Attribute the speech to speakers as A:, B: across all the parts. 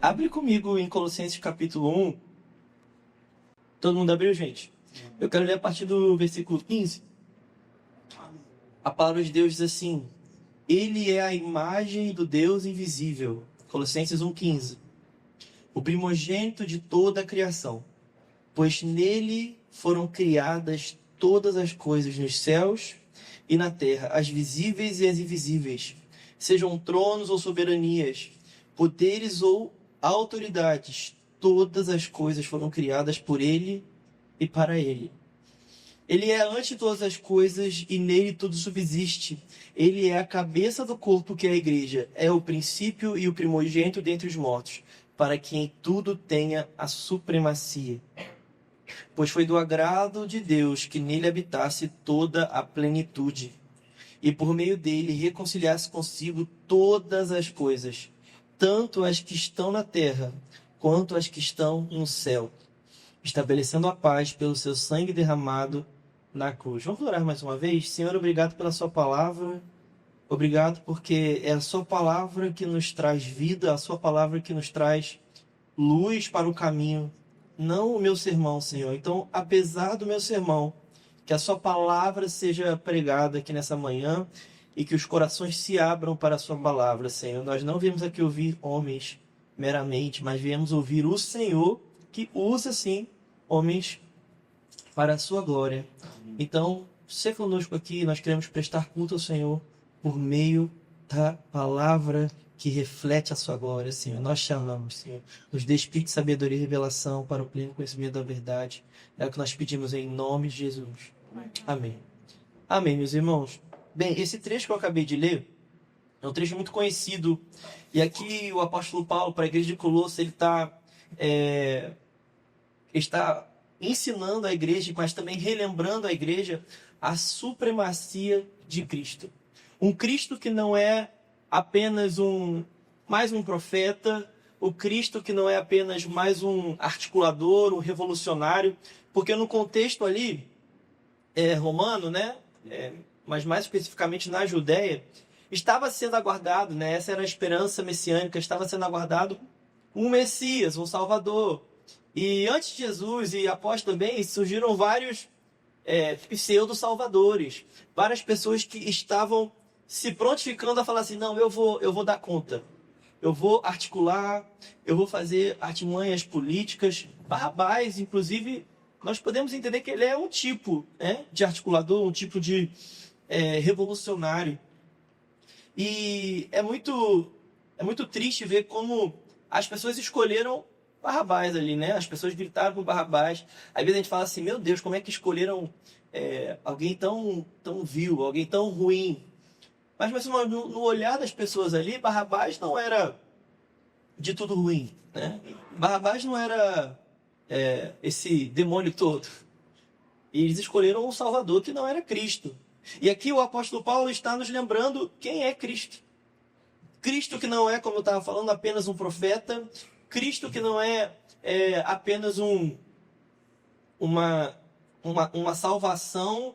A: Abre comigo em Colossenses capítulo 1. Todo mundo abriu, gente? Eu quero ler a partir do versículo 15. A palavra de Deus diz assim: Ele é a imagem do Deus invisível. Colossenses 1,15. O primogênito de toda a criação, pois nele foram criadas todas as coisas nos céus e na terra, as visíveis e as invisíveis, sejam tronos ou soberanias, poderes ou autoridades, todas as coisas foram criadas por ele e para ele. Ele é antes de todas as coisas e nele tudo subsiste. Ele é a cabeça do corpo que é a igreja, é o princípio e o primogênito dentre os mortos, para que em tudo tenha a supremacia. Pois foi do agrado de Deus que nele habitasse toda a plenitude, e por meio dele reconciliasse consigo todas as coisas, tanto as que estão na terra, quanto as que estão no céu, estabelecendo a paz pelo seu sangue derramado na cruz. Vamos orar mais uma vez? Senhor, obrigado pela sua palavra. Obrigado porque é a sua palavra que nos traz vida, a sua palavra que nos traz luz para o caminho, não o meu sermão, Senhor. Então, apesar do meu sermão, que a sua palavra seja pregada aqui nessa manhã e que os corações se abram para a sua palavra, Senhor. Nós não viemos aqui ouvir homens meramente, mas viemos ouvir o Senhor, que usa, sim, homens para a sua glória. Então, seja conosco aqui, nós queremos prestar culto ao Senhor por meio da palavra que reflete a sua glória, Senhor. Nós te amamos, Senhor. Nos dê espírito de sabedoria e revelação para o pleno conhecimento da verdade. É o que nós pedimos em nome de Jesus. Amém. Amém, meus irmãos. Bem, esse trecho que eu acabei de ler é um trecho muito conhecido. E aqui o apóstolo Paulo, para a igreja de Colosso, ele está ensinando a igreja, mas também relembrando a igreja a supremacia de Cristo. Um Cristo que não é apenas mais um profeta, o Cristo que não é apenas mais um articulador, um revolucionário, porque no contexto ali romano, né, mas mais especificamente na Judéia, estava sendo aguardado, né, essa era a esperança messiânica, estava sendo aguardado um Messias, um Salvador. E antes de Jesus e após também surgiram vários pseudo-salvadores, várias pessoas que estavam se prontificando a falar assim: não, eu vou dar conta, eu vou articular, eu vou fazer artimanhas políticas. Barrabás, inclusive, nós podemos entender que ele é um tipo de articulador, um tipo de revolucionário. E é muito triste ver como as pessoas escolheram Barrabás ali, né? As pessoas gritaram por Barrabás. Às vezes a gente fala assim: meu Deus, como é que escolheram alguém tão vil, alguém tão ruim? Mas no olhar das pessoas ali, Barrabás não era de tudo ruim, né? Barrabás não era esse demônio todo. E eles escolheram um Salvador que não era Cristo. E aqui o apóstolo Paulo está nos lembrando quem é Cristo. Cristo que não é, como eu estava falando, apenas um profeta. Cristo que não é apenas uma salvação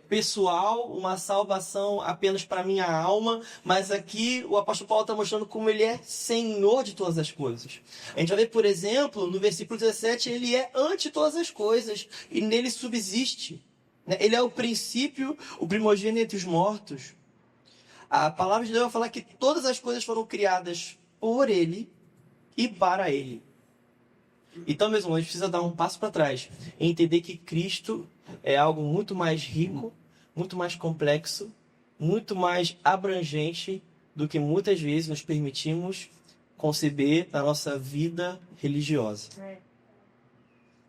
A: pessoal, uma salvação apenas para minha alma, mas aqui o apóstolo Paulo está mostrando como ele é Senhor de todas as coisas. A gente vai ver, por exemplo, no versículo 17, ele é ante todas as coisas e nele subsiste. Ele é o princípio, o primogênito entre os mortos. A palavra de Deus vai falar que todas as coisas foram criadas por ele e para ele. Então, meus irmãos, a gente precisa dar um passo para trás e entender que Cristo é algo muito mais rico, muito mais complexo, muito mais abrangente do que muitas vezes nos permitimos conceber na nossa vida religiosa.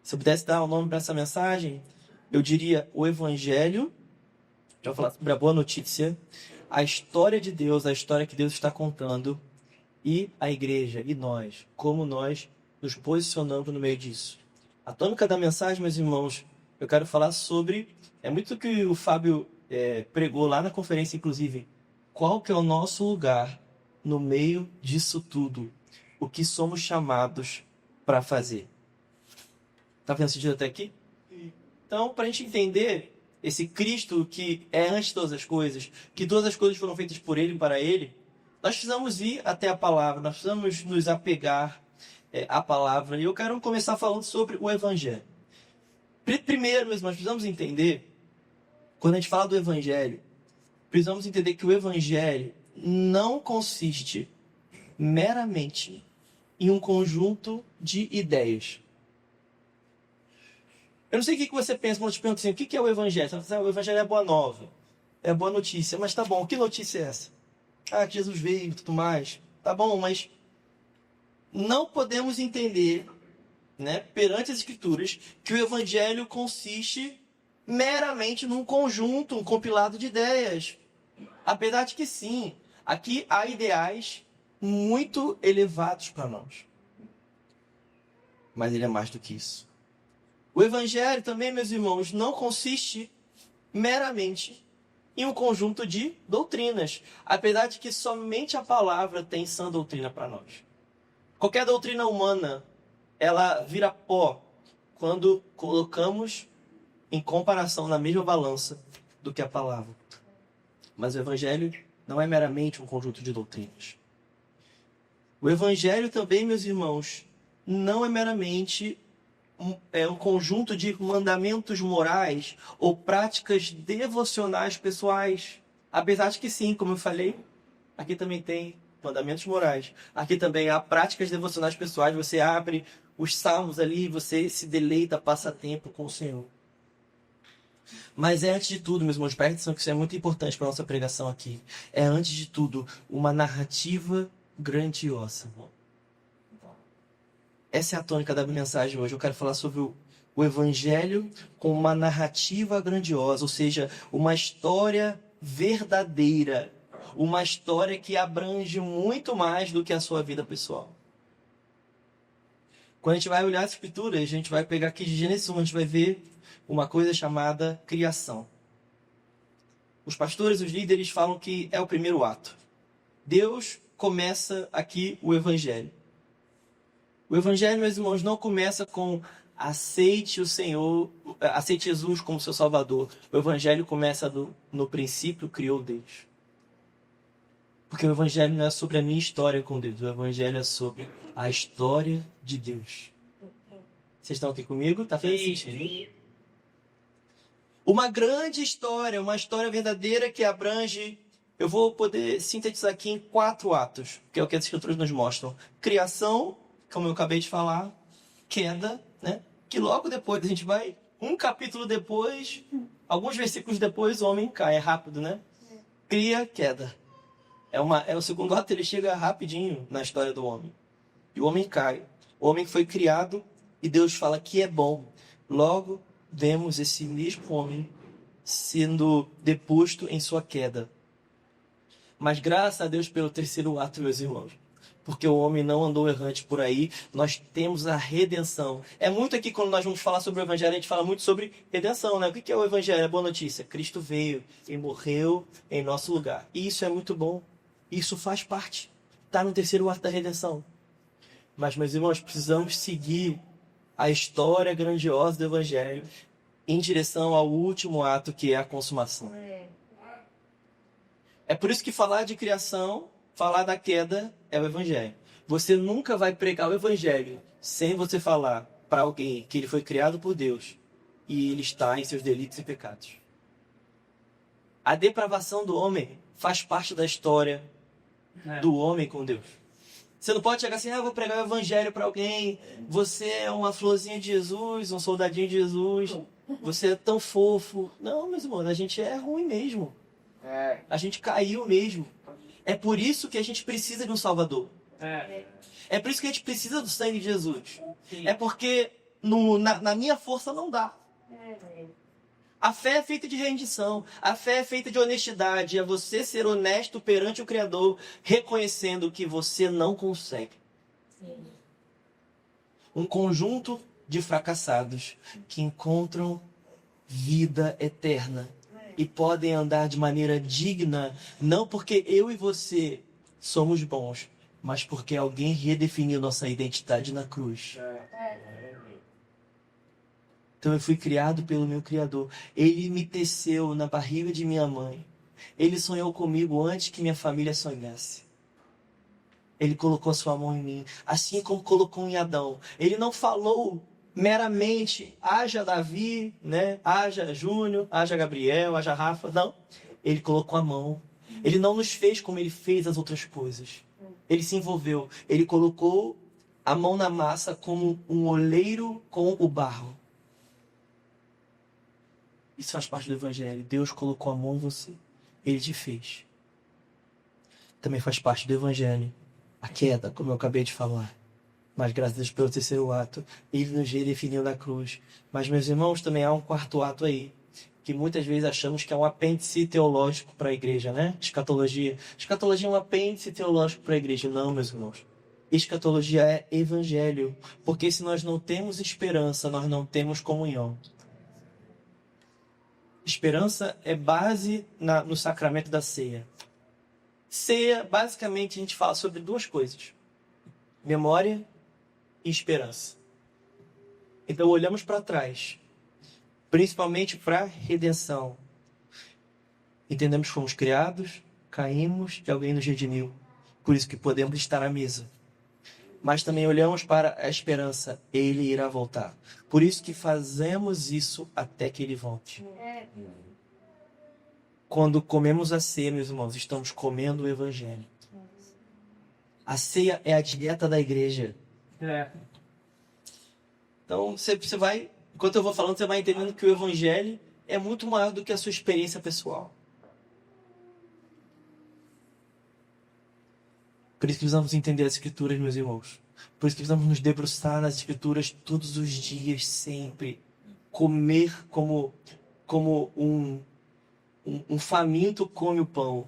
A: Se eu pudesse dar um nome para essa mensagem, eu diria o Evangelho, já vou falar sobre a boa notícia, a história de Deus, a história que Deus está contando, e a igreja, e nós, como nós nos posicionando no meio disso. A tônica da mensagem, meus irmãos, eu quero falar sobre, muito o que o Fábio pregou lá na conferência, inclusive, qual que é o nosso lugar no meio disso tudo, o que somos chamados para fazer. Tá fazendo sentido até aqui? Então, para a gente entender esse Cristo que é antes de todas as coisas, que todas as coisas foram feitas por ele e para ele, Nós precisamos ir até a palavra, nós precisamos nos apegar à palavra. E eu quero começar falando sobre o Evangelho. Primeiro, nós precisamos entender, quando a gente fala do Evangelho, precisamos entender que o Evangelho não consiste meramente em um conjunto de ideias. Eu não sei o que você pensa quando eu te pergunto assim, o que é o Evangelho? Você fala, o Evangelho é boa nova, é boa notícia. Mas tá bom, que notícia é essa? Ah, que Jesus veio e tudo mais. Tá bom, mas não podemos entender, né, perante as Escrituras, que o Evangelho consiste meramente num conjunto, um compilado de ideias. Apesar de que sim, aqui há ideais muito elevados para nós. Mas ele é mais do que isso. O Evangelho também, meus irmãos, não consiste meramente em um conjunto de doutrinas. Apesar de que somente a palavra tem sã doutrina para nós. Qualquer doutrina humana, ela vira pó quando colocamos em comparação na mesma balança do que a palavra. Mas o Evangelho não é meramente um conjunto de doutrinas. O Evangelho também, meus irmãos, não é meramente um conjunto de mandamentos morais ou práticas devocionais pessoais. Apesar de que sim, como eu falei, aqui também tem mandamentos morais. Aqui também há práticas devocionais pessoais. Você abre os salmos ali e você se deleita, passa tempo com o Senhor. Mas é antes de tudo, meus irmãos, presta atenção que isso é muito importante para a nossa pregação aqui. É antes de tudo uma narrativa grandiosa. Essa é a tônica da minha mensagem hoje. Eu quero falar sobre o Evangelho com uma narrativa grandiosa, ou seja, uma história verdadeira, uma história que abrange muito mais do que a sua vida pessoal. Quando a gente vai olhar as Escrituras, a gente vai pegar aqui de Gênesis 1, a gente vai ver uma coisa chamada criação. Os pastores, os líderes falam que é o primeiro ato. Deus começa aqui o Evangelho. O Evangelho, meus irmãos, não começa com aceite o Senhor, aceite Jesus como seu Salvador. O Evangelho começa no princípio criou Deus. Porque o Evangelho não é sobre a minha história com Deus. O Evangelho é sobre a história de Deus. Vocês estão aqui comigo? Tá feliz? Uma grande história, uma história verdadeira que abrange... Eu vou poder sintetizar aqui em 4 atos, que é o que as Escrituras nos mostram. Criação, como eu acabei de falar. Queda, né? Que logo depois, a gente vai... Um capítulo depois, alguns versículos depois, o homem cai. É rápido, né? Cria, queda. É o segundo ato, ele chega rapidinho na história do homem. E o homem cai. O homem foi criado e Deus fala que é bom. Logo, vemos esse mesmo homem sendo deposto em sua queda. Mas graças a Deus pelo terceiro ato, meus irmãos. Porque o homem não andou errante por aí. Nós temos a redenção. É muito aqui quando nós vamos falar sobre o Evangelho, a gente fala muito sobre redenção, né? O que é o Evangelho? É boa notícia. Cristo veio e morreu em nosso lugar. E isso é muito bom. Isso faz parte. Está no terceiro ato da redenção. Mas, meus irmãos, precisamos seguir a história grandiosa do Evangelho em direção ao último ato, que é a consumação. É por isso que falar de criação, falar da queda, é o Evangelho. Você nunca vai pregar o Evangelho sem você falar para alguém que ele foi criado por Deus e ele está em seus delitos e pecados. A depravação do homem faz parte da história do homem com Deus. Você não pode chegar assim, vou pregar o Evangelho para alguém, você é uma florzinha de Jesus, um soldadinho de Jesus, você é tão fofo. Não, meus irmãos, a gente é ruim mesmo. A gente caiu mesmo. É por isso que a gente precisa de um Salvador. É por isso que a gente precisa do sangue de Jesus. É porque na minha força não dá. A fé é feita de rendição. A fé é feita de honestidade. É você ser honesto perante o Criador, reconhecendo que você não consegue. Um conjunto de fracassados que encontram vida eterna e podem andar de maneira digna, não porque eu e você somos bons, mas porque alguém redefiniu nossa identidade na cruz. Então eu fui criado pelo meu Criador. Ele me teceu na barriga de minha mãe. Ele sonhou comigo antes que minha família sonhasse. Ele colocou a sua mão em mim, assim como colocou em Adão. Ele não falou meramente, haja Davi, né? Haja Júnior, haja Gabriel, haja Rafa. Não. Ele colocou a mão. Ele não nos fez como ele fez as outras coisas. Ele se envolveu. Ele colocou a mão na massa como um oleiro com o barro. Isso faz parte do Evangelho. Deus colocou a mão em você. Ele te fez. Também faz parte do Evangelho. A queda, como eu acabei de falar. Mas graças a Deus pelo terceiro ato, ele nos redefiniu na cruz. Mas, meus irmãos, também há um quarto ato aí, que muitas vezes achamos que é um apêndice teológico para a igreja, né? Escatologia. Escatologia é um apêndice teológico para a igreja. Não, meus irmãos. Escatologia é evangelho. Porque se nós não temos esperança, nós não temos comunhão. Esperança é base no sacramento da ceia. Ceia, basicamente, a gente fala sobre duas coisas: memória e esperança. Então, olhamos para trás, principalmente para a redenção. Entendemos que fomos criados, caímos e alguém nos redimiu. Por isso que podemos estar à mesa. Mas também olhamos para a esperança: ele irá voltar. Por isso que fazemos isso até que ele volte. Quando comemos a ceia, meus irmãos, estamos comendo o Evangelho. A ceia é a dieta da igreja. Então, você vai, enquanto eu vou falando, você vai entendendo que o Evangelho é muito maior do que a sua experiência pessoal. Por isso que precisamos entender as Escrituras, meus irmãos. Por isso que precisamos nos debruçar nas Escrituras todos os dias, sempre. Comer como um faminto come o pão.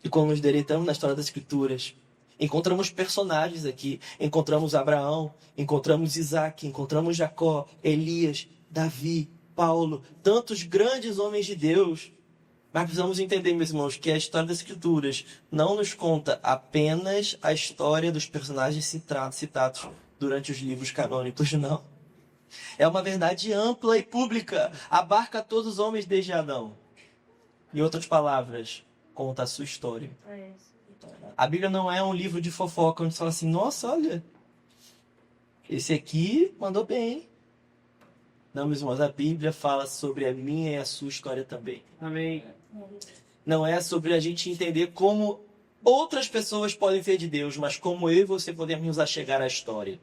A: E quando nos deleitamos na história das Escrituras, encontramos personagens aqui. Encontramos Abraão, encontramos Isaac, encontramos Jacó, Elias, Davi, Paulo, tantos grandes homens de Deus. Mas precisamos entender, meus irmãos, que a história das Escrituras não nos conta apenas a história dos personagens citados durante os livros canônicos, não. É uma verdade ampla e pública, abarca todos os homens desde Adão. Em outras palavras, conta a sua história. A Bíblia não é um livro de fofoca onde você fala assim: nossa, olha, esse aqui mandou bem. Não, meus irmãos, a Bíblia fala sobre a minha e a sua história também.
B: Amém.
A: Não é sobre a gente entender como outras pessoas podem ver de Deus, mas como eu e você podemos nos achegar à história.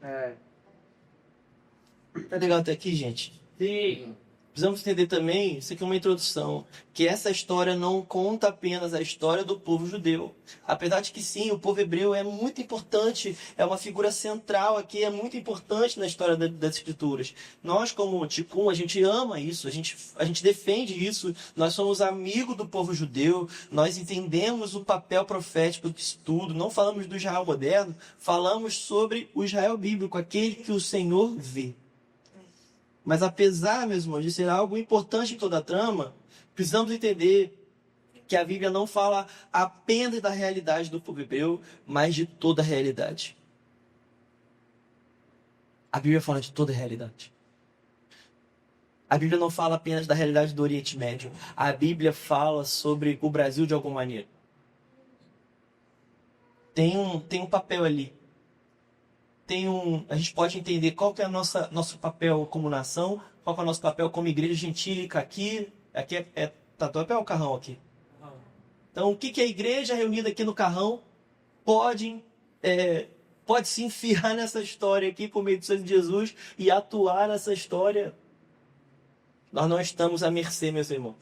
A: Tá legal até aqui, gente?
B: Sim.
A: Precisamos entender também, isso aqui é uma introdução, que essa história não conta apenas a história do povo judeu. Apesar de que sim, o povo hebreu é muito importante, é uma figura central aqui, é muito importante na história das Escrituras. Nós, como Ticum, a gente ama isso, a gente defende isso, nós somos amigos do povo judeu, nós entendemos o papel profético disso tudo, não falamos do Israel moderno, falamos sobre o Israel bíblico, aquele que o Senhor vê. Mas apesar, meus irmãos, de ser algo importante em toda a trama, precisamos entender que a Bíblia não fala apenas da realidade do povo hebreu, mas de toda a realidade. A Bíblia fala de toda a realidade. A Bíblia não fala apenas da realidade do Oriente Médio. A Bíblia fala sobre o Brasil de alguma maneira. Tem um papel ali. A gente pode entender qual que é nosso papel como nação, qual que é o nosso papel como igreja gentílica aqui. Aqui tá até o carrão aqui. Então, o que a igreja reunida aqui no carrão pode se enfiar nessa história aqui por meio do sangue de Jesus e atuar nessa história? Nós não estamos à mercê, meus irmãos.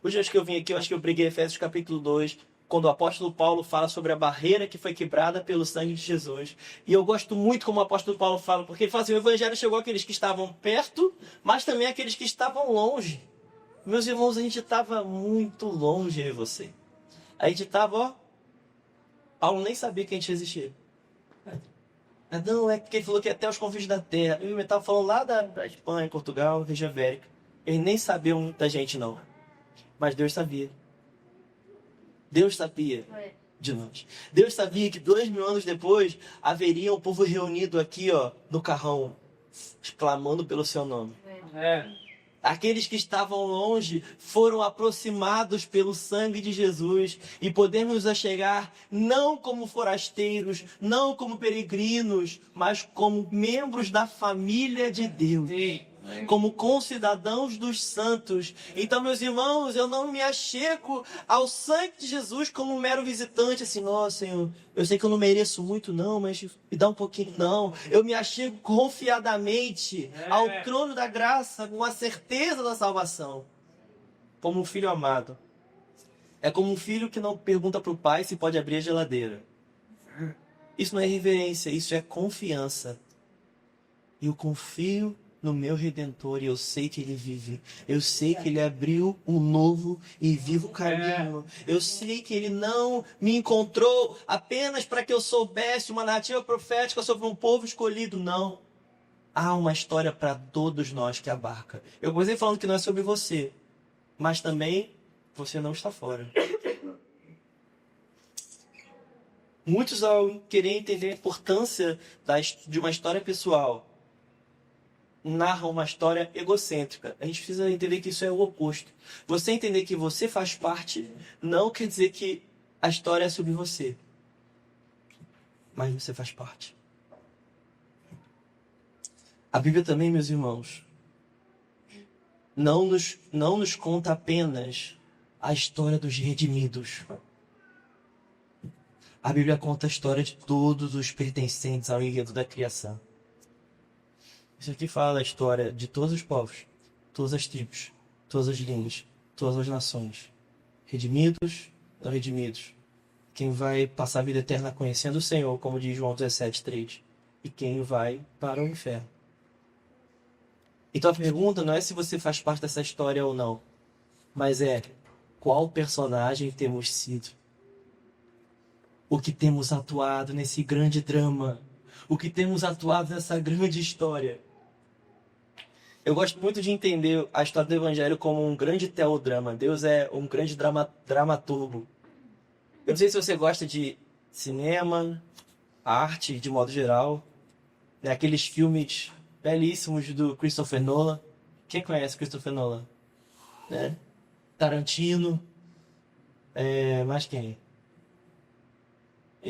A: Os dias que eu vim aqui, eu acho que eu preguei Efésios capítulo 2, quando o apóstolo Paulo fala sobre a barreira que foi quebrada pelo sangue de Jesus. E eu gosto muito como o apóstolo Paulo fala, porque ele fala assim: o evangelho chegou àqueles que estavam perto, mas também àqueles que estavam longe. Meus irmãos, a gente estava muito longe, eu e você. A gente estava, Paulo nem sabia que a gente existia. Não, é porque ele falou que até os confins da terra. Eu estava falando lá da Espanha, Portugal, região ibérica. Ele nem sabia muita gente, não. Mas Deus sabia. Deus sabia de nós. Deus sabia que 2000 anos depois haveria um povo reunido aqui, no carrão, exclamando pelo seu nome. Aqueles que estavam longe foram aproximados pelo sangue de Jesus e podemos nos achegar não como forasteiros, não como peregrinos, mas como membros da família de Deus. Como concidadãos dos santos. Então, meus irmãos, eu não me achego ao sangue de Jesus como um mero visitante, assim, nossa, Senhor, eu sei que eu não mereço muito, não, mas me dá um pouquinho, não. Eu me achego confiadamente ao trono da graça, com a certeza da salvação, como um filho amado. É como um filho que não pergunta para o pai se pode abrir a geladeira. Isso não é reverência, isso é confiança. E eu confio no meu Redentor e eu sei que Ele vive. Eu sei que Ele abriu um novo e vivo caminho. Eu sei que Ele não me encontrou apenas para que eu soubesse uma narrativa profética sobre um povo escolhido. Não. Há uma história para todos nós que abarca. Eu comecei falando que não é sobre você, mas também você não está fora. Muitos, ao querer entender a importância de uma história pessoal, narram uma história egocêntrica. A gente precisa entender que isso é o oposto. Você entender que você faz parte não quer dizer que a história é sobre você, mas você faz parte. A Bíblia também, meus irmãos, não nos conta apenas a história dos redimidos. A Bíblia conta a história de todos os pertencentes ao enredo da criação. Isso aqui fala a história de todos os povos, todas as tribos, todas as línguas, todas as nações. Redimidos, não redimidos. Quem vai passar a vida eterna conhecendo o Senhor, como diz João 17:3. E quem vai para o inferno. Então a pergunta não é se você faz parte dessa história ou não, mas é qual personagem temos sido. O que temos atuado nesse grande drama. O que temos atuado nessa grande história. Eu gosto muito de entender a história do Evangelho como um grande teodrama. Deus é um grande dramaturgo. Eu não sei se você gosta de cinema, arte de modo geral, né? Aqueles filmes belíssimos do Christopher Nolan. Quem conhece Christopher Nolan? Né? Tarantino. Mais quem?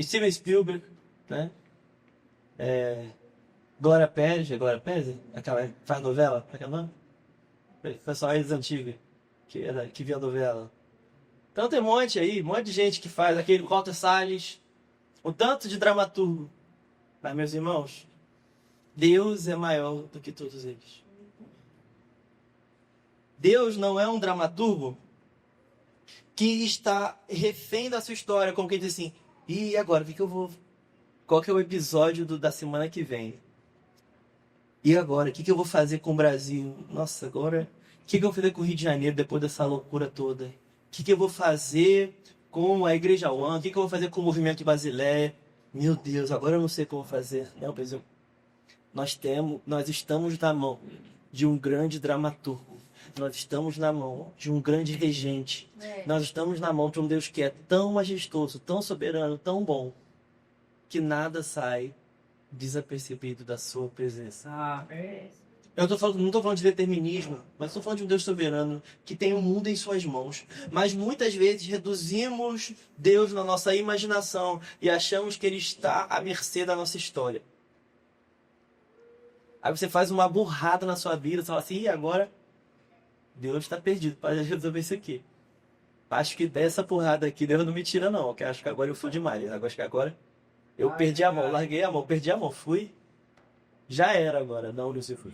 A: Steven Spielberg, né? Glória Pérez, aquela que faz novela, aquela nome? Pessoal aí das antigas, que via novela. Então tem um monte de gente que faz aquele Walter Salles, um tanto de dramaturgo. Mas, meus irmãos, Deus é maior do que todos eles. Deus não é um dramaturgo que está refém da sua história, como quem diz assim, e agora, qual que é o episódio da semana que vem? E agora, o que eu vou fazer com o Brasil? Nossa, agora, o que eu vou fazer com o Rio de Janeiro depois dessa loucura toda? O que eu vou fazer com a Igreja One? O que eu vou fazer com o movimento de Basileia? Meu Deus, agora eu não sei o que eu vou fazer. Não, mas nós estamos na mão de um grande dramaturgo. Nós estamos na mão de um grande regente. Nós estamos na mão de um Deus que é tão majestoso, tão soberano, tão bom, que nada sai desapercebido da sua presença. Eu não estou falando de determinismo, mas estou falando de um Deus soberano que tem o mundo em suas mãos. Mas muitas vezes reduzimos Deus na nossa imaginação e achamos que Ele está à mercê da nossa história. Aí você faz uma burrada na sua vida, você fala assim, e agora Deus está perdido para resolver isso aqui. Acho que dessa porrada aqui Deus não me tira não, porque acho que agora eu fui demais. Acho que agora eu perdi a mão, larguei a mão, perdi a mão, fui. Já era agora, não, Lucifer.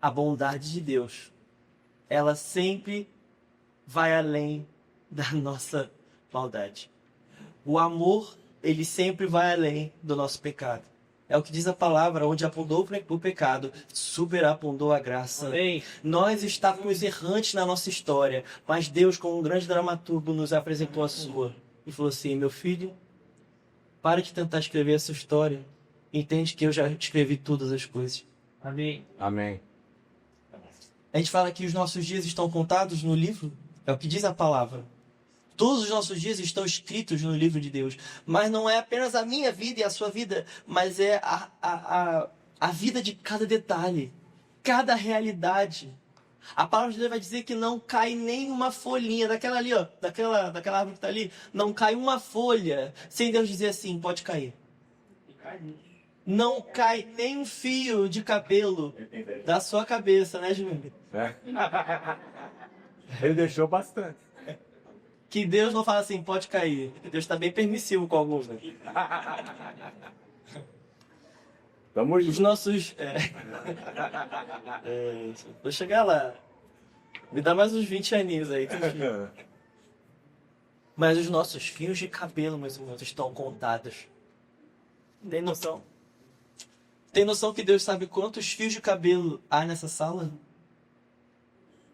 A: A bondade de Deus, ela sempre vai além da nossa maldade. O amor, ele sempre vai além do nosso pecado. É o que diz a palavra, onde abundou o pecado, superabundou a graça. Amém. Nós estávamos errantes na nossa história, mas Deus, como um grande dramaturgo, nos apresentou a sua. E falou assim, meu filho, para de tentar escrever essa história. Entende que eu já escrevi todas as coisas. Amém.
B: Amém.
A: A gente fala que os nossos dias estão contados no livro. É o que diz a palavra. Todos os nossos dias estão escritos no livro de Deus. Mas não é apenas a minha vida e a sua vida, mas é a vida de cada detalhe, cada realidade. A palavra de Deus vai dizer que não cai nem uma folhinha daquela ali, ó, daquela árvore que tá ali, não cai uma folha sem Deus dizer assim, pode cair. Não cai nem um fio de cabelo da sua cabeça, né, Júnior?
B: Ele deixou bastante.
A: Que Deus não fala assim, pode cair. Deus está bem permissivo com alguns, né?
B: Vamos
A: Os nossos... vou chegar lá. Me dá mais uns 20 aninhos aí. Mas os nossos fios de cabelo, meus irmãos, estão contados. Tem noção? Tem noção que Deus sabe quantos fios de cabelo há nessa sala?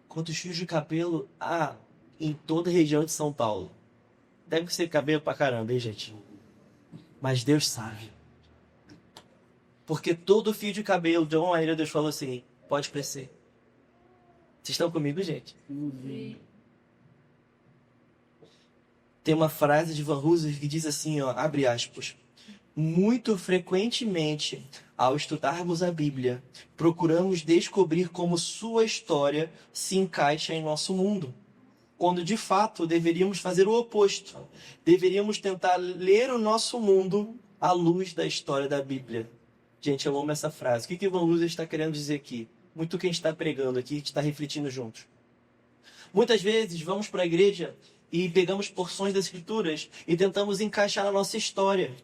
A: Quantos fios de cabelo há em toda a região de São Paulo? Deve ser cabelo pra caramba, hein, gente? Mas Deus sabe. Porque todo fio de cabelo, de alguma maneira, Deus falou assim, pode crescer. Vocês estão comigo, gente?
C: Sim.
A: Tem uma frase de Van Hooser que diz assim, ó, abre aspas. Muito frequentemente, ao estudarmos a Bíblia, procuramos descobrir como sua história se encaixa em nosso mundo. Quando, de fato, deveríamos fazer o oposto. Deveríamos tentar ler o nosso mundo à luz da história da Bíblia. Gente, eu amo essa frase. O que Van Hooser está querendo dizer aqui? Muito que a gente está pregando aqui, a gente está refletindo juntos. Muitas vezes vamos para a igreja e pegamos porções das Escrituras e tentamos encaixar na nossa história.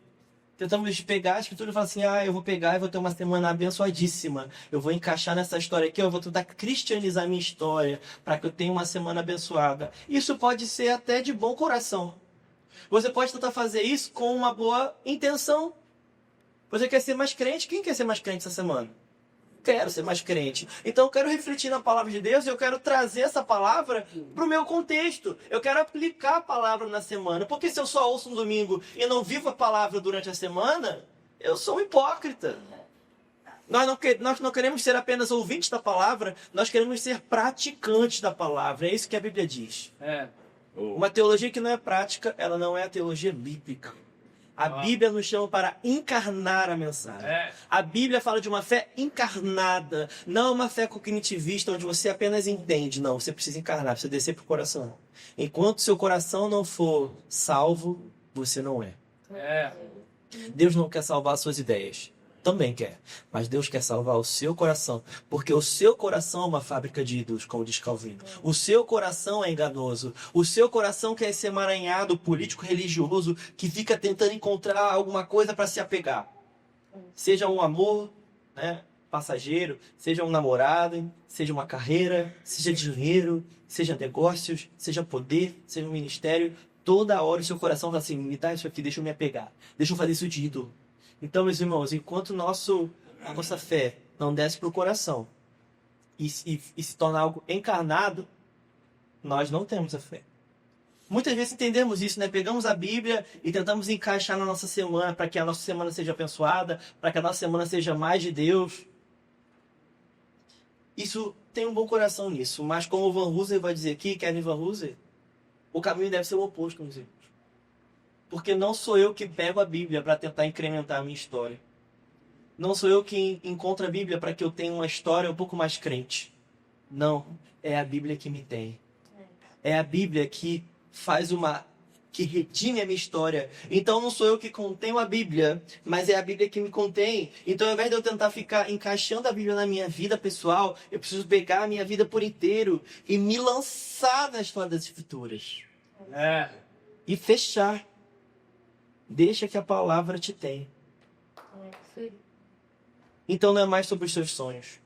A: Tentamos pegar a Escritura e falar assim, eu vou pegar e vou ter uma semana abençoadíssima. Eu vou encaixar nessa história aqui, eu vou tentar cristianizar a minha história para que eu tenha uma semana abençoada. Isso pode ser até de bom coração. Você pode tentar fazer isso com uma boa intenção. Você quer ser mais crente? Quem quer ser mais crente essa semana? Quero ser mais crente. Então eu quero refletir na palavra de Deus e eu quero trazer essa palavra para o meu contexto. Eu quero aplicar a palavra na semana. Porque se eu só ouço no domingo e não vivo a palavra durante a semana, eu sou um hipócrita. Nós não queremos ser apenas ouvintes da palavra, nós queremos ser praticantes da palavra. É isso que a Bíblia diz. Uma teologia que não é prática, ela não é a teologia bíblica. A Bíblia nos chama para encarnar a mensagem. A Bíblia fala de uma fé encarnada, não uma fé cognitivista, onde você apenas entende. Não, você precisa encarnar, precisa descer para o coração. Enquanto seu coração não for salvo, você não é. Deus não quer salvar suas ideias. Também quer. Mas Deus quer salvar o seu coração. Porque o seu coração é uma fábrica de ídolos, como diz Calvino. O seu coração é enganoso. O seu coração quer ser emaranhado, político-religioso, que fica tentando encontrar alguma coisa para se apegar. Seja um amor, né, passageiro, seja um namorado, seja uma carreira, seja dinheiro, seja negócios, seja poder, seja um ministério. Toda hora o seu coração fala assim, me dá isso aqui, deixa eu me apegar. Deixa eu fazer isso de ídolo. Então, meus irmãos, enquanto a nossa fé não desce para o coração e se torna algo encarnado, nós não temos a fé. Muitas vezes entendemos isso, né? Pegamos a Bíblia e tentamos encaixar na nossa semana para que a nossa semana seja abençoada, para que a nossa semana seja mais de Deus. Isso tem um bom coração nisso, mas como o Van Hooser vai dizer aqui, Kevin Van Hooser, o caminho deve ser o oposto, meus irmãos. Porque não sou eu que pego a Bíblia para tentar incrementar a minha história. Não sou eu que encontro a Bíblia para que eu tenha uma história um pouco mais crente. Não, é a Bíblia que me tem. É a Bíblia que que redime a minha história. Então não sou eu que contenho a Bíblia, mas é a Bíblia que me contém. Então ao invés de eu tentar ficar encaixando a Bíblia na minha vida pessoal, eu preciso pegar a minha vida por inteiro e me lançar na história das Escrituras. E fechar. Deixa que a palavra te tenha. Então não é mais sobre os seus sonhos.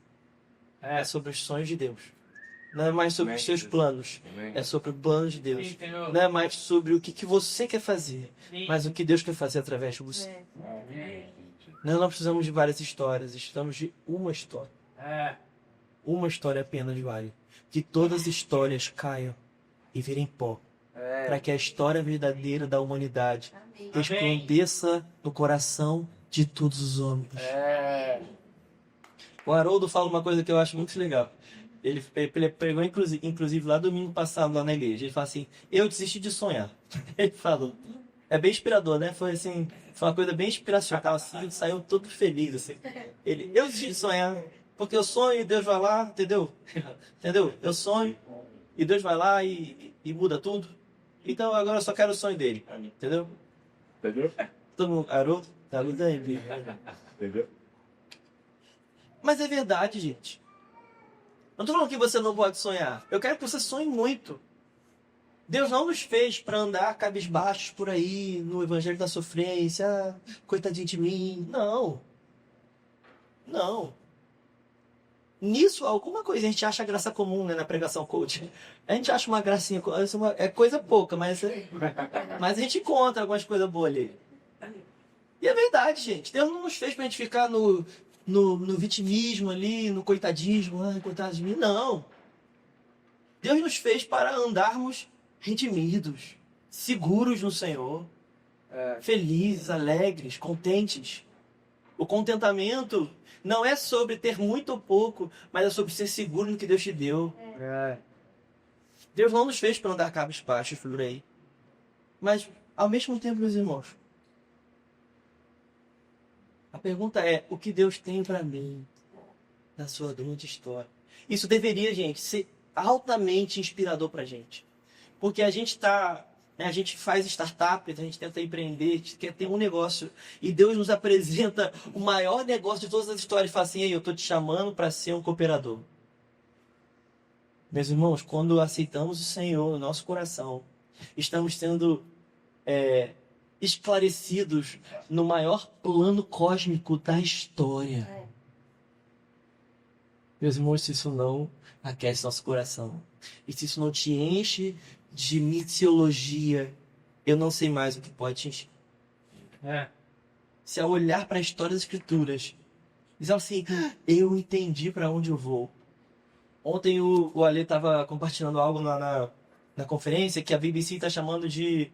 A: É sobre os sonhos de Deus. Não é mais sobre os seus planos. É sobre o plano de Deus. Não é mais sobre o que você quer fazer, mas o que Deus quer fazer através de você. Nós não precisamos de várias histórias. Precisamos de uma história. Uma história apenas vale. Que todas as histórias caiam e virem pó. Para que a história verdadeira da humanidade resplandeça no coração de todos os homens. O Haroldo fala uma coisa que eu acho muito legal. Ele pregou, inclusive, lá domingo passado, lá na igreja. Ele fala assim, eu desisti de sonhar. Ele falou. É bem inspirador, né? Foi assim, foi uma coisa bem inspiracional, assim, ele saiu todo feliz, assim. Eu desisti de sonhar. Porque eu sonho e Deus vai lá, entendeu? Entendeu? Eu sonho e Deus vai lá e muda tudo. Então agora eu só quero o sonho dele, entendeu?
B: Entendeu?
A: Todo mundo, garoto, tá lindo aí,
B: Entendeu?
A: Mas é verdade, gente. Não tô falando que você não pode sonhar. Eu quero que você sonhe muito. Deus não nos fez para andar cabisbaixos por aí, no evangelho da sofrência, coitadinho de mim. Não. Não. Nisso, alguma coisa a gente acha graça comum, né, na pregação coach. A gente acha uma gracinha, é coisa pouca, mas a gente encontra algumas coisas boas ali. E é verdade, gente. Deus não nos fez pra gente ficar no vitimismo ali, no coitadismo, coitado de mim. Não. Deus nos fez para andarmos redimidos, seguros no Senhor, felizes, alegres, contentes. O contentamento não é sobre ter muito ou pouco, mas é sobre ser seguro no que Deus te deu. Deus não nos fez para andar cabisbaixos por aí. Mas, ao mesmo tempo, meus irmãos, a pergunta é, o que Deus tem para mim na sua grande história? Isso deveria, gente, ser altamente inspirador para a gente. Porque a gente a gente faz startups, a gente tenta empreender, a gente quer ter um negócio. E Deus nos apresenta o maior negócio de todas as histórias. E fala assim, ei, eu estou te chamando para ser um cooperador. Meus irmãos, quando aceitamos o Senhor no nosso coração, estamos sendo esclarecidos no maior plano cósmico da história. Meus irmãos, se isso não aquece nosso coração, e se isso não te enche de missiologia, eu não sei mais o que pode te encher. Se ao olhar para a história das Escrituras, dizer assim, eu entendi para onde eu vou. Ontem o Ale estava compartilhando algo na conferência que a BBC está chamando de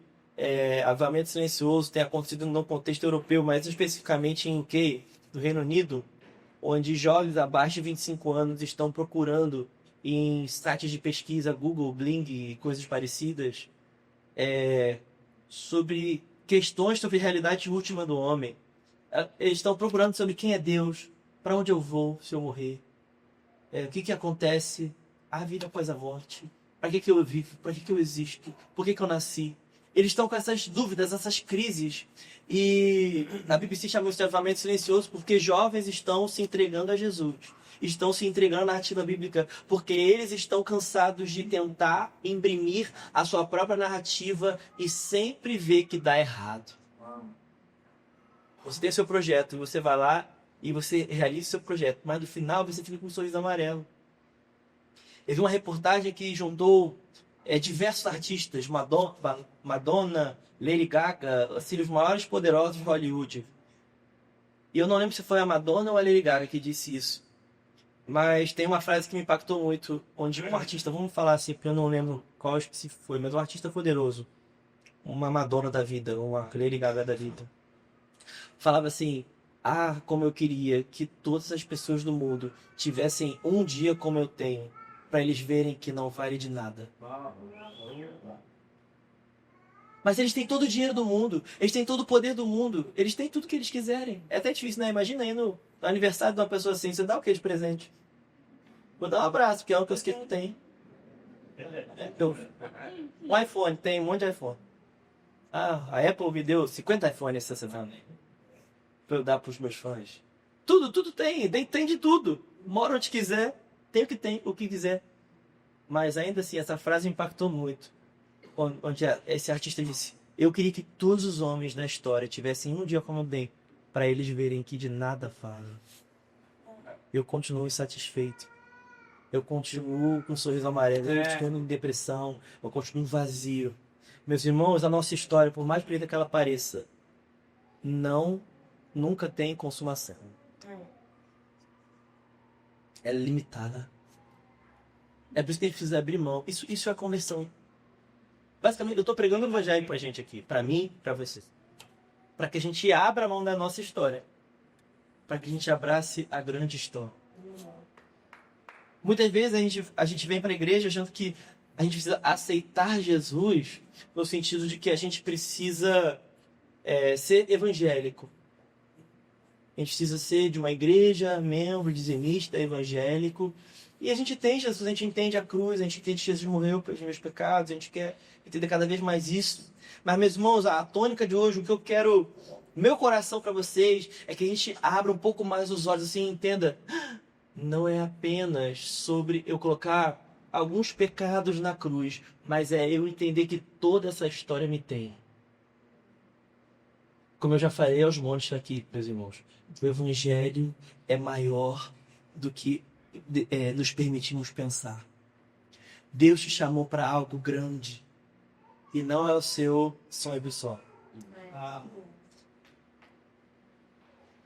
A: avivamento silencioso, tem acontecido no contexto europeu, mas especificamente em UK, do Reino Unido, onde jovens abaixo de 25 anos estão procurando em sites de pesquisa, Google, Bing e coisas parecidas, sobre questões sobre a realidade última do homem. Eles estão procurando sobre quem é Deus, para onde eu vou se eu morrer, o que acontece, a vida após a morte, para que eu vivo, para que eu existo, por que eu nasci. Eles estão com essas dúvidas, essas crises. E a BBC chama isso de avivamento silencioso porque jovens estão se entregando a Jesus. Estão se entregando à narrativa bíblica porque eles estão cansados de tentar imprimir a sua própria narrativa e sempre ver que dá errado. Você tem seu projeto, você vai lá e você realiza seu projeto, mas no final você fica com um sorriso amarelo. Eu vi uma reportagem que juntou diversos artistas, Madonna, Lady Gaga, assim, os maiores poderosos de Hollywood. E eu não lembro se foi a Madonna ou a Lady Gaga que disse isso. Mas tem uma frase que me impactou muito, onde um artista, vamos falar assim, porque eu não lembro qual específico foi, mas um artista poderoso, uma Madonna da vida, uma Lady Gaga da vida, falava assim, como eu queria que todas as pessoas do mundo tivessem um dia como eu tenho, para eles verem que não vale de nada. Mas eles têm todo o dinheiro do mundo, eles têm todo o poder do mundo, eles têm tudo que eles quiserem. É até difícil, né? Imagina aí no aniversário de uma pessoa assim, você dá o que de presente? Vou dar um abraço, porque é o que eu sei que tem. Um iPhone, tem um monte de iPhone. A Apple me deu 50 iPhones essa semana para eu dar para os meus fãs. Tudo tem de tudo. Mora onde quiser, tem o que quiser. Mas ainda assim, essa frase me impactou muito. Onde esse artista disse, eu queria que todos os homens da história tivessem um dia como eu dei, para eles verem que de nada falam. Eu continuo insatisfeito. Eu continuo com um sorriso amarelo, eu continuo em depressão, eu continuo vazio. Meus irmãos, a nossa história, por mais bonita que ela pareça, nunca tem consumação. Ela é limitada. É por isso que a gente precisa abrir mão. Isso é a conversão. Basicamente, eu estou pregando o evangelho pra gente aqui. Pra mim, pra vocês. Para que a gente abra a mão da nossa história. Para que a gente abrace a grande história. Muitas vezes a gente vem para a igreja achando que a gente precisa aceitar Jesus no sentido de que a gente precisa ser evangélico. A gente precisa ser de uma igreja, membro, dizimista, evangélico. E a gente tem Jesus, a gente entende a cruz, a gente entende que Jesus morreu pelos meus pecados, a gente quer entender cada vez mais isso. Mas, meus irmãos, a tônica de hoje, o que eu quero, meu coração para vocês, é que a gente abra um pouco mais os olhos assim, entenda. Não é apenas sobre eu colocar alguns pecados na cruz, mas é eu entender que toda essa história me tem. Como eu já falei aos montes aqui, meus irmãos, o Evangelho é maior do que nos permitimos pensar. Deus te chamou para algo grande e não é o seu sonho só.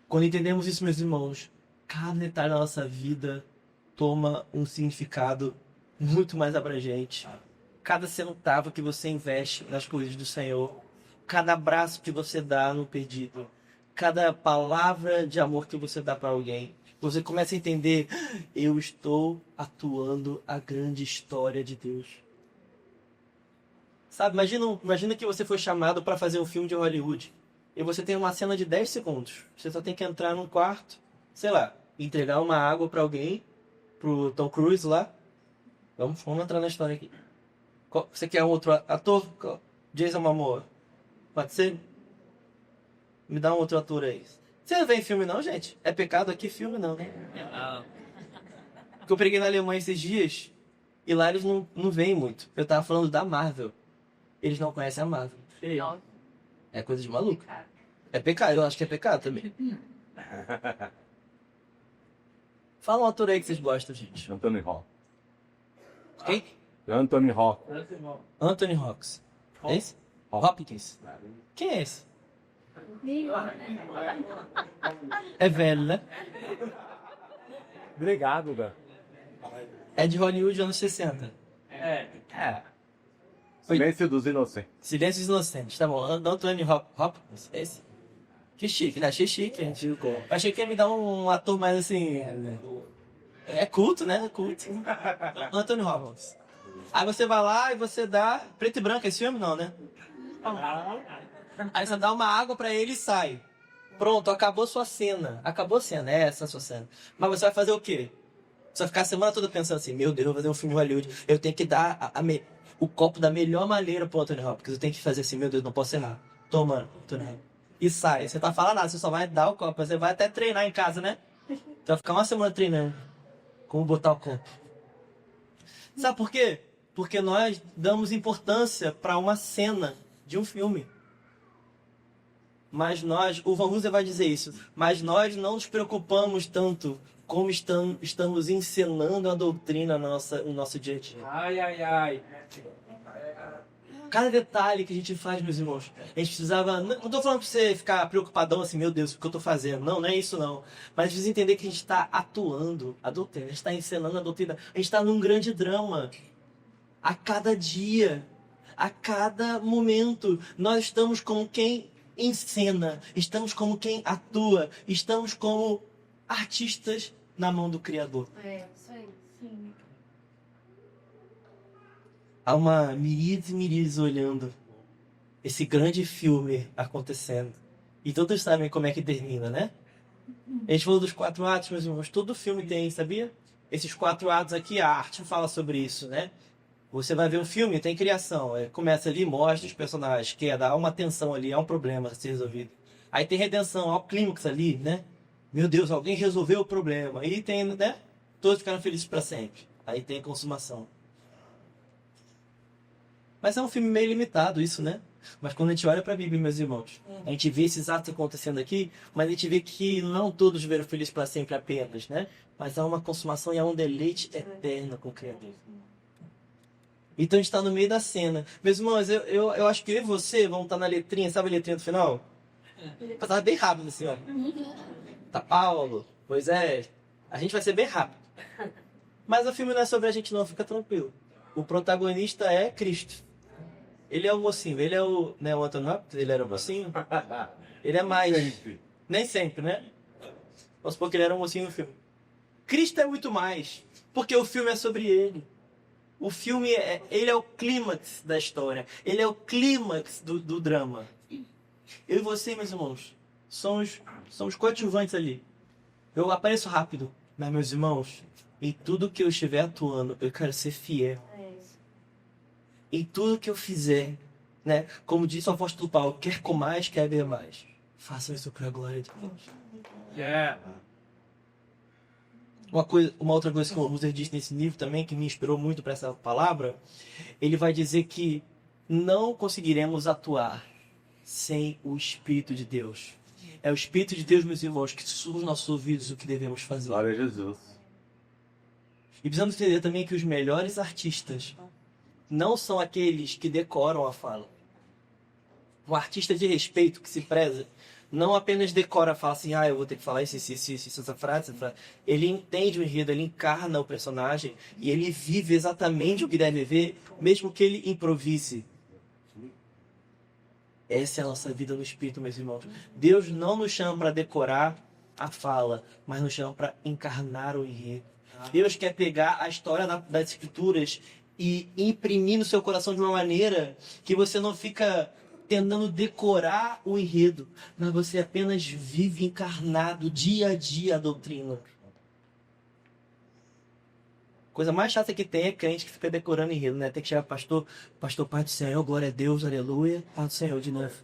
A: Quando entendemos isso, meus irmãos, cada detalhe da nossa vida toma um significado muito mais abrangente. Cada centavo que você investe nas coisas do Senhor, cada abraço que você dá no perdido, cada palavra de amor que você dá para alguém, você começa a entender, eu estou atuando a grande história de Deus. Sabe, imagina que você foi chamado para fazer um filme de Hollywood e você tem uma cena de 10 segundos. Você só tem que entrar num quarto, sei lá, entregar uma água para alguém, pro Tom Cruise lá. Vamos entrar na história aqui. Você quer um outro ator? Jason Momoa. Pode ser? Me dá um outro ator aí. Você não vê em filme não, gente? É pecado aqui filme não, né? Porque eu preguei na Alemanha esses dias e lá eles não veem muito. Eu tava falando da Marvel. Eles não conhecem a Marvel. É coisa de maluco. É pecado, eu acho que é pecado também. Fala um ator aí que vocês gostam, gente.
B: Anthony Hawk.
A: Quem?
B: Anthony Hawk.
A: Anthony Hawks. É esse? Hopkins. Quem é esse? É velho, né?
B: Obrigado, Dan.
A: É de Hollywood, anos 60.
B: Silêncio dos Inocentes.
A: Silêncio dos Inocentes, tá bom. Anthony Hopkins, esse? Que chique, né? Achei chique, gente. Achei que ia me dar um ator mais assim... É culto, né? Culto. Anthony Hopkins. Aí você vai lá e você dá... Preto e branco esse filme? Não, né? Aí você dá uma água pra ele e sai. Pronto, acabou sua cena. Acabou a cena, essa é a sua cena. Mas você vai fazer o quê? Você vai ficar a semana toda pensando assim, meu Deus, eu vou fazer um filme de Hollywood. Eu tenho que dar o copo da melhor maneira pro Anthony Hopkins. Eu tenho que fazer assim, meu Deus, não posso errar. Toma, Anthony Hopkins. E sai. Você não vai falar nada, você só vai dar o copo. Você vai até treinar em casa, né? Você vai ficar uma semana treinando. Como botar o copo. Sabe por quê? Porque nós damos importância para uma cena de um filme. Mas nós, o Van Hooser vai dizer isso, mas nós não nos preocupamos tanto como estamos encenando a doutrina no nosso dia a dia.
C: Ai.
A: Cada detalhe que a gente faz, meus irmãos, a gente precisava... Não estou falando para você ficar preocupadão assim, meu Deus, o que eu estou fazendo? Não é isso não. Mas precisa entender que a gente está atuando a doutrina, a gente está encenando a doutrina, a gente está num grande drama. A cada dia, a cada momento, nós estamos como quem encena, estamos como quem atua, estamos como artistas na mão do Criador.
D: Isso aí, sim.
A: Há uma miríades e miríades olhando esse grande filme acontecendo. E todos sabem como é que termina, né? A gente falou dos 4 atos, meus irmãos. Todo filme tem, sabia? Esses 4 atos aqui, a arte fala sobre isso, né? Você vai ver um filme, tem criação. Começa ali, mostra os personagens, queda, há uma tensão ali, há um problema a ser resolvido. Aí tem redenção, há o clímax ali, né? Meu Deus, alguém resolveu o problema. Aí tem, né? Todos ficaram felizes para sempre. Aí tem consumação. Mas é um filme meio limitado isso, né? Mas quando a gente olha para a Bíblia, meus irmãos, a gente vê esses atos acontecendo aqui, mas a gente vê que não todos viveram felizes para sempre apenas, né? Mas há uma consumação e há um deleite eterno com o Criador. Então a gente está no meio da cena. Meus irmãos, eu acho que eu e você vamos estar na letrinha, sabe a letrinha do final? Passava bem rápido assim, ó. Tá Paulo, Moisés. A gente vai ser bem rápido. Mas o filme não é sobre a gente não, fica tranquilo. O protagonista é Cristo. Ele é o mocinho, ele é o... Né, o Anthony Hopkins, ele era o mocinho. Ele é mais...
B: Sempre.
A: Nem sempre, né? Vamos supor que ele era um mocinho no filme. Cristo é muito mais, porque o filme é sobre ele. O filme, ele é o clímax da história. Ele é o clímax do drama. Eu e você, meus irmãos, são os coadjuvantes ali. Eu apareço rápido, mas meus irmãos, em tudo que eu estiver atuando, eu quero ser fiel. Em tudo que eu fizer, né? Como disse o apóstolo Paulo, quer comais, quer ver mais. Façam isso para a glória de Deus. Uma outra coisa que o Husserl disse nesse livro também, que me inspirou muito para essa palavra, ele vai dizer que não conseguiremos atuar sem o Espírito de Deus. É o Espírito de Deus, meus irmãos, que sussurra nos nossos ouvidos o que devemos fazer.
B: Glória a Jesus.
A: E precisamos entender também que os melhores artistas não são aqueles que decoram a fala. Um artista de respeito que se preza não apenas decora a fala assim, eu vou ter que falar isso, essa frase. Ele entende o enredo, ele encarna o personagem e ele vive exatamente o que deve ver, mesmo que ele improvise. Essa é a nossa vida no Espírito, meus irmãos. Deus não nos chama para decorar a fala, mas nos chama para encarnar o enredo. Deus quer pegar a história das Escrituras e imprimir no seu coração de uma maneira que você não fica tentando decorar o enredo, mas você apenas vive encarnado dia a dia a doutrina. Coisa mais chata que tem é crente que fica decorando enredo, né? Tem que chegar pastor, Pai do Senhor, glória a Deus, aleluia. Pai do Senhor de novo.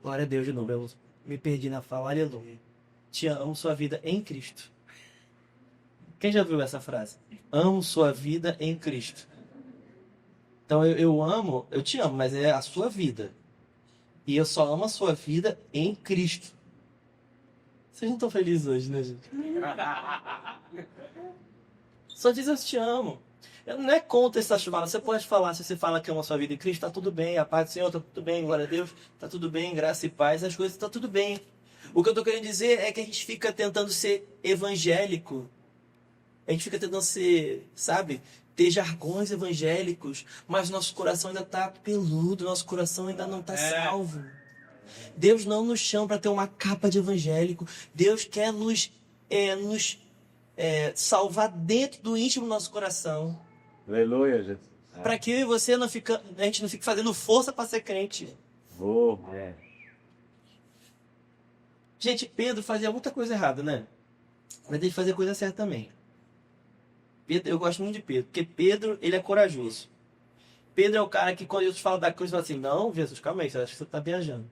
A: Glória a Deus de novo. Eu me perdi na fala, aleluia. Te amo sua vida em Cristo. Quem já viu essa frase? Amo sua vida em Cristo. Então eu te amo, mas é a sua vida. E eu só amo a sua vida em Cristo. Vocês não estão felizes hoje, né, gente? Só diz eu te amo. Não é contra essa chamada. Você pode falar, se você fala que ama a sua vida em Cristo, tá tudo bem, a paz do Senhor, tá tudo bem, glória a Deus, tá tudo bem, graça e paz, as coisas tá tudo bem. O que eu tô querendo dizer é que a gente fica tentando ser evangélico. A gente fica tentando ser, sabe, ter jargões evangélicos, mas nosso coração ainda tá peludo, nosso coração ainda não tá salvo. Deus não nos chama para ter uma capa de evangélico. Deus quer nos salvar dentro do íntimo do nosso coração.
B: Aleluia, Jesus.
A: Para que a gente não fique fazendo força para ser crente. Gente, Pedro fazia muita coisa errada, né? Mas ele fazia coisa certa também. Pedro, eu gosto muito de Pedro, porque Pedro, ele é corajoso. Pedro é o cara que quando Jesus fala da cruz, fala assim, não, Jesus, calma aí, você acha que você está viajando.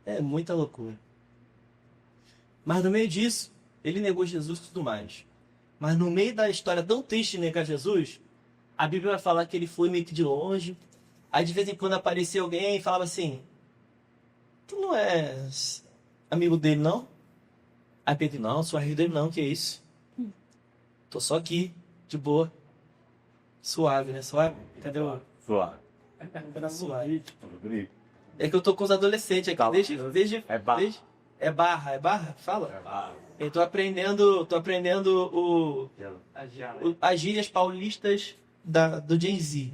A: É muita loucura. Mas no meio disso, ele negou Jesus e tudo mais. Mas no meio da história tão triste de negar Jesus, a Bíblia vai falar que ele foi meio que de longe. Aí de vez em quando aparecia alguém e falava assim, tu não és amigo dele, não? Aí Pedro, não, sou amigo dele não, que é isso? Tô só aqui, de boa. Suave, né? Suave? Entendeu?
B: Suave.
A: Era suave. É que eu tô com os adolescentes aqui. Desde
B: É barra.
A: É barra? É barra? Fala.
B: É barra.
A: Eu tô aprendendo as gírias paulistas do Gen Z.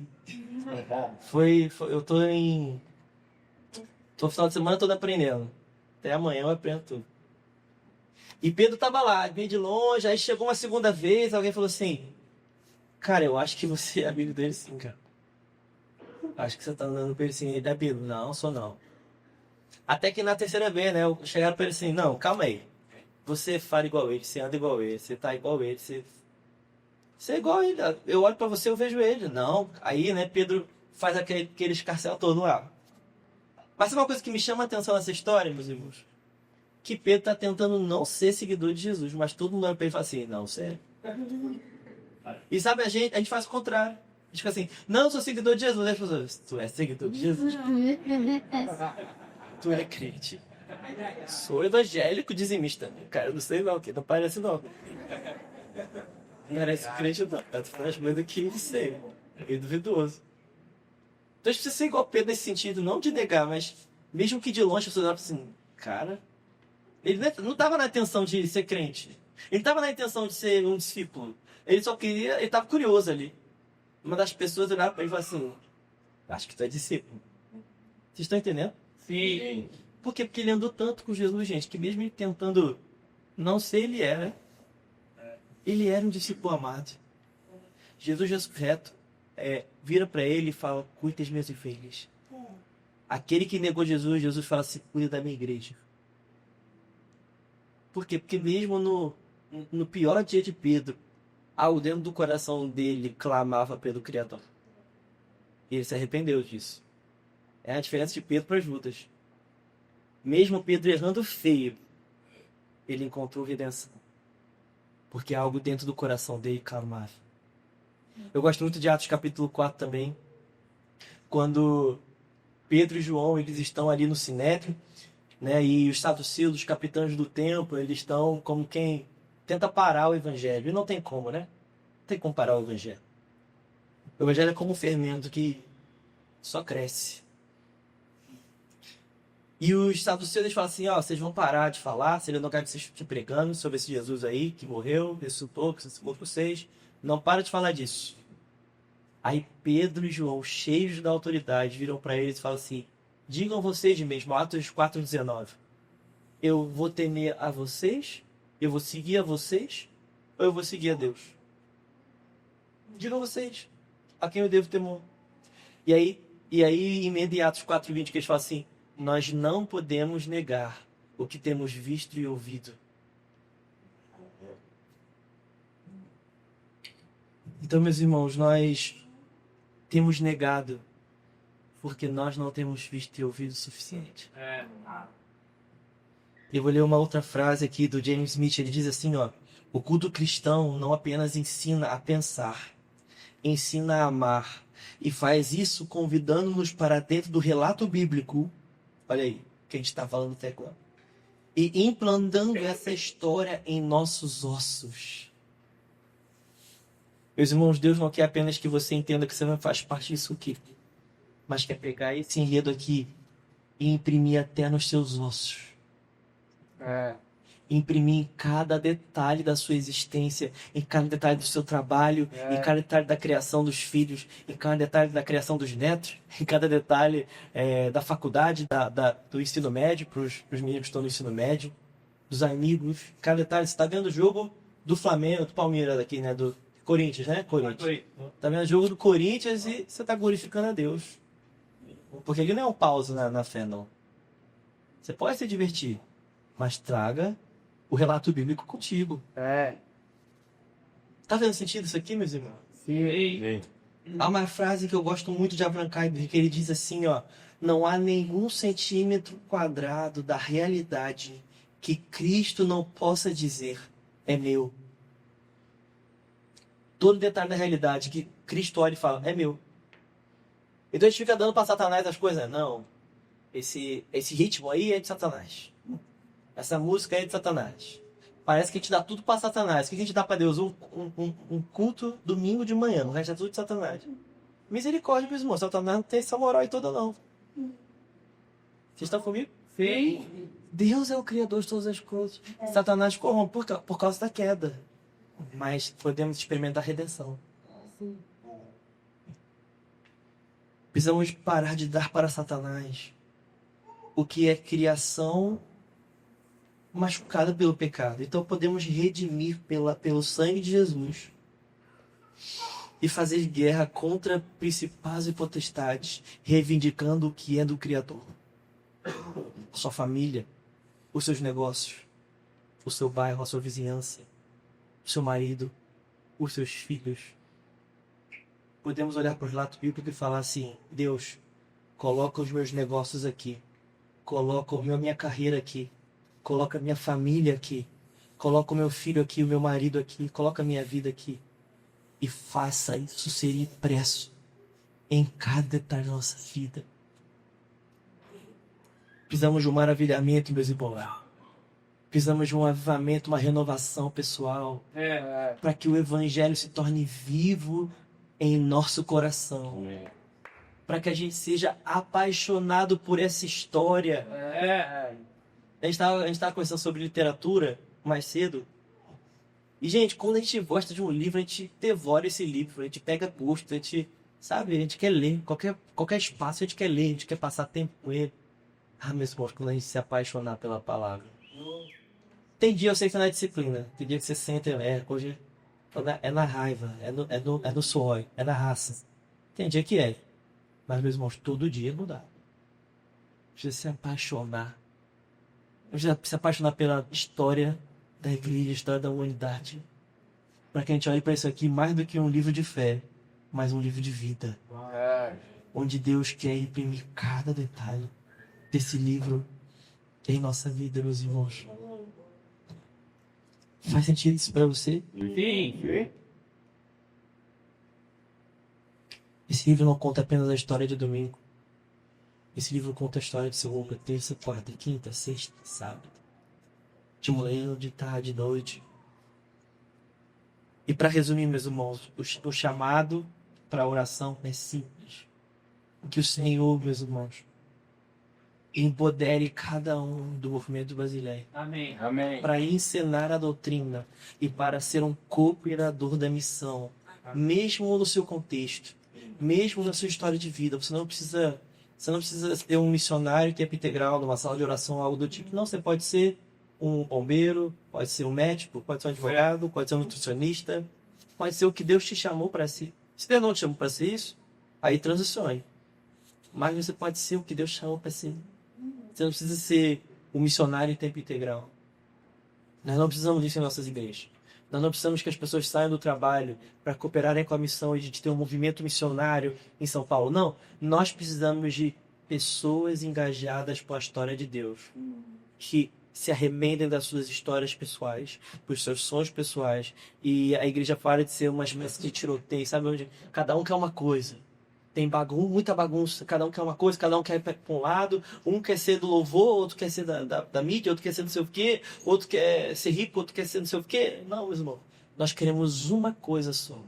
A: Eu tô no final de semana todo aprendendo. Até amanhã eu aprendo tudo. E Pedro tava lá, bem de longe, aí chegou uma segunda vez, alguém falou assim, cara, eu acho que você é amigo dele sim, cara. Acho que você tá andando com ele assim, ele é Pedro. Não, sou não. Até que na terceira vez, né, chegaram pra ele assim, não, calma aí. Você fala igual ele, você anda igual ele, você tá igual ele, você é igual ele. Eu olho pra você, eu vejo ele. Não, aí, né, Pedro faz aquele escarcel todo lá. Mas sabe uma coisa que me chama a atenção nessa história, meus irmãos? Que Pedro está tentando não ser seguidor de Jesus, mas todo mundo olha para ele e fala assim, não, sério. E sabe, a gente faz o contrário. A gente fica assim, não, eu sou seguidor de Jesus. As pessoas, tu é seguidor de Jesus? Tu é crente. Sou evangélico dizimista. Cara, não sei não, que não parece não. Não parece crente não. Tu faz coisa que não sei. É duvidoso. Então a gente precisa ser igual Pedro nesse sentido, não de negar, mas mesmo que de longe as pessoas olham assim, cara... Ele não estava na intenção de ser crente. Ele estava na intenção de ser um discípulo. Ele só queria... Ele estava curioso ali. Uma das pessoas olhava para ele e falava assim... Acho que tu é discípulo. Vocês estão entendendo?
B: Sim.
A: Por quê? Porque ele andou tanto com Jesus, gente, que mesmo ele tentando não ser, ele era. Ele era um discípulo amado. Jesus ressurreto vira para ele e fala, cuide das minhas ovelhas. Aquele que negou Jesus, Jesus fala assim, cuida da minha igreja. Por quê? Porque mesmo no pior dia de Pedro, algo dentro do coração dele clamava pelo Criador. E ele se arrependeu disso. É a diferença de Pedro para Judas. Mesmo Pedro errando feio, ele encontrou redenção. Porque algo dentro do coração dele clamava. Eu gosto muito de Atos capítulo 4 também. Quando Pedro e João, eles estão ali no Sinédrio, né? E os saduceus, os capitães do templo, eles estão como quem tenta parar o evangelho. E não tem como, né? Não tem como parar o evangelho. O evangelho é como um fermento que só cresce. E os saduceus, eles falam assim, ó, vocês vão parar de falar, se ele não quer que vocês fiquem pregando sobre esse Jesus aí, que morreu, ressuscitou, que ressuscitou por vocês. Não para de falar disso. Aí Pedro e João, cheios da autoridade, viram para eles e falam assim, digam vocês mesmo, Atos 4:19, eu vou temer a vocês, eu vou seguir a vocês, ou eu vou seguir a Deus? Digam vocês, a quem eu devo temor? E aí emenda em Atos 4:20, que eles falam assim, nós não podemos negar o que temos visto e ouvido. Então, meus irmãos, nós temos negado porque nós não temos visto e ouvido o suficiente. Eu vou ler uma outra frase aqui do James Smith. Ele diz assim, ó, o culto cristão não apenas ensina a pensar, ensina a amar e faz isso convidando-nos para dentro do relato bíblico. Olha aí, que a gente está falando até agora. E implantando essa história em nossos ossos. Meus irmãos, Deus não quer apenas que você entenda que você não faz parte disso aqui, mas quer pegar esse enredo aqui e imprimir até nos seus ossos. Imprimir em cada detalhe da sua existência, em cada detalhe do seu trabalho, em cada detalhe da criação dos filhos, em cada detalhe da criação dos netos, em cada detalhe da faculdade, do ensino médio, para os meninos que estão no ensino médio, dos amigos, cada detalhe. Você está vendo o jogo do Flamengo, do Palmeiras aqui, né? Do Corinthians, né? Corinthians. Está vendo o jogo do Corinthians e você está glorificando a Deus. Porque ele não é um pause na fé, não. Você pode se divertir, mas traga o relato bíblico contigo. Tá vendo sentido isso aqui, meus irmãos?
B: Sim.
A: Há uma frase que eu gosto muito de Abraham Kuyper, que ele diz assim, ó, não há nenhum centímetro quadrado da realidade que Cristo não possa dizer, é meu. Todo detalhe da realidade que Cristo olha e fala, é meu. Então a gente fica dando para Satanás as coisas. Não, esse ritmo aí é de Satanás. Essa música é de Satanás. Parece que a gente dá tudo para Satanás. O que a gente dá para Deus? Um culto domingo de manhã. O resto é tudo de Satanás. Misericórdia, meus irmãos. Satanás não tem essa moral aí toda, não. Vocês estão comigo?
C: Sim.
A: Deus é o Criador de todas as coisas. Satanás corrompe por causa da queda. Mas podemos experimentar a redenção. Precisamos parar de dar para Satanás o que é criação machucada pelo pecado. Então podemos redimir pelo sangue de Jesus e fazer guerra contra principados e potestades, reivindicando o que é do Criador. A sua família, os seus negócios, o seu bairro, a sua vizinhança, o seu marido, os seus filhos. Podemos olhar para o relato bíblico e falar assim, Deus, coloca os meus negócios aqui, coloca a minha carreira aqui, coloca a minha família aqui, coloca o meu filho aqui, o meu marido aqui, coloca a minha vida aqui e faça isso ser impresso em cada detalhe da nossa vida. Precisamos de um maravilhamento, meus irmãos. Precisamos de um avivamento, uma renovação pessoal, para que o Evangelho se torne vivo em nosso coração. Para que a gente seja apaixonado por essa história. A gente estava conversando sobre literatura mais cedo. E, gente, quando a gente gosta de um livro, a gente devora esse livro, a gente pega gosto, a gente, sabe, a gente quer ler. Qualquer espaço a gente quer ler, a gente quer passar tempo com ele. Ah, meus irmãos, quando a gente se apaixonar pela palavra. Tem dia eu sei que é na disciplina. Tem dia que você sente, hoje é na raiva, é no suor, é na raça. Tem dia que é. Mas, meus irmãos, todo dia mudar. Precisa se apaixonar. A gente precisa se apaixonar pela história da igreja, história da humanidade. Para que a gente olhe para isso aqui mais do que um livro de fé, mas um livro de vida. Onde Deus quer imprimir cada detalhe desse livro em nossa vida, meus irmãos. Faz sentido isso para você?
B: Sim.
A: Esse livro não conta apenas a história de domingo. Esse livro conta a história de segunda, terça, quarta, quinta, sexta, sábado. De manhã, de tarde, de noite. E para resumir, meus irmãos, o chamado para a oração é simples. Que o Senhor, meus irmãos, empodere cada um do movimento brasileiro.
C: Amém.
B: Amém.
A: Para ensinar a doutrina e para ser um cooperador da missão, mesmo no seu contexto, mesmo na sua história de vida. Você não precisa ser um missionário em tempo integral numa sala de oração, algo do tipo. Não, você pode ser um bombeiro, pode ser um médico, pode ser um advogado, pode ser um nutricionista, pode ser o que Deus te chamou para ser. Se Deus não te chamou para ser isso, aí transicione. Mas você pode ser o que Deus chamou para ser. Você não precisa ser um missionário em tempo integral. Nós não precisamos disso em nossas igrejas. Nós não precisamos que as pessoas saiam do trabalho para cooperarem com a missão e de ter um movimento missionário em São Paulo. Não. Nós precisamos de pessoas engajadas com a história de Deus. Que se arrependem das suas histórias pessoais, dos seus sonhos pessoais. E a igreja para de ser uma espécie de tiroteio, sabe? Onde cada um quer uma coisa. Tem muita bagunça, cada um quer uma coisa, cada um quer ir para um lado, um quer ser do louvor, outro quer ser da mídia, outro quer ser não sei o quê, outro quer ser rico, outro quer ser não sei o quê. Não, meus irmãos, nós queremos uma coisa só,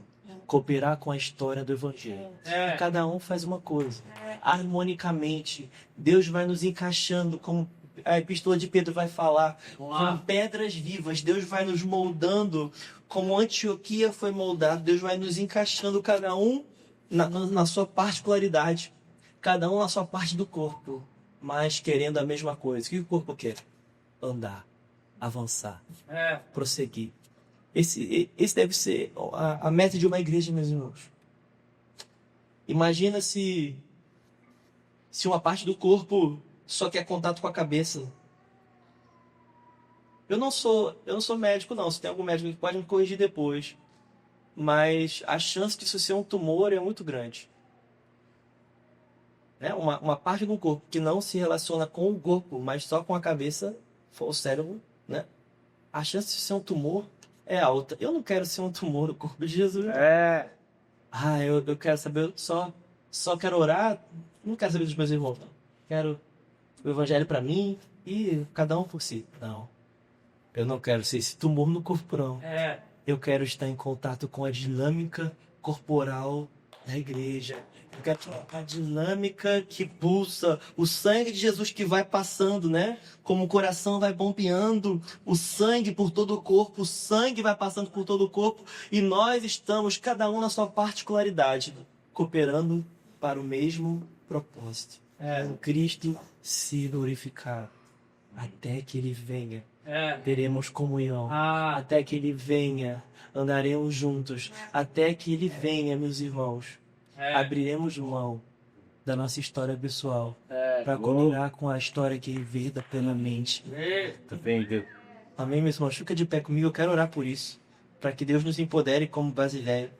A: cooperar com a história do Evangelho. Cada um faz uma coisa, harmonicamente. Deus vai nos encaixando, como a epístola de Pedro vai falar, com pedras vivas. Deus vai nos moldando, como Antioquia foi moldado. Deus vai nos encaixando, cada um na sua particularidade, cada um na sua parte do corpo, mas querendo a mesma coisa. O que o corpo quer? Andar, avançar, prosseguir. Esse deve ser a meta de uma igreja, meus irmãos. Imagina se uma parte do corpo só quer contato com a cabeça. Eu não sou médico, não. Se tem algum médico que pode me corrigir depois. Mas a chance disso ser um tumor é muito grande. Uma parte do corpo que não se relaciona com o corpo, mas só com a cabeça, o cérebro, né? A chance de ser um tumor é alta. Eu não quero ser um tumor no corpo de Jesus. Eu quero saber, só quero orar, não quero saber dos meus irmãos, não. Quero o evangelho para mim e cada um por si. Não. Eu não quero ser esse tumor no corpo, não. Eu quero estar em contato com a dinâmica corporal da igreja. Eu quero a dinâmica que pulsa, o sangue de Jesus que vai passando, né? Como o coração vai bombeando, o sangue por todo o corpo, o sangue vai passando por todo o corpo, e nós estamos, cada um na sua particularidade, cooperando para o mesmo propósito. O Cristo se glorificar até que Ele venha. Teremos comunhão. Até que Ele venha, andaremos juntos. Até que Ele venha, meus irmãos, abriremos mão da nossa história pessoal para cooperar com a história que Ele verda plenamente.
B: Também, Deus.
A: Amém, meus irmãos? Fica de pé comigo, eu quero orar por isso, para que Deus nos empodere como brasileiro.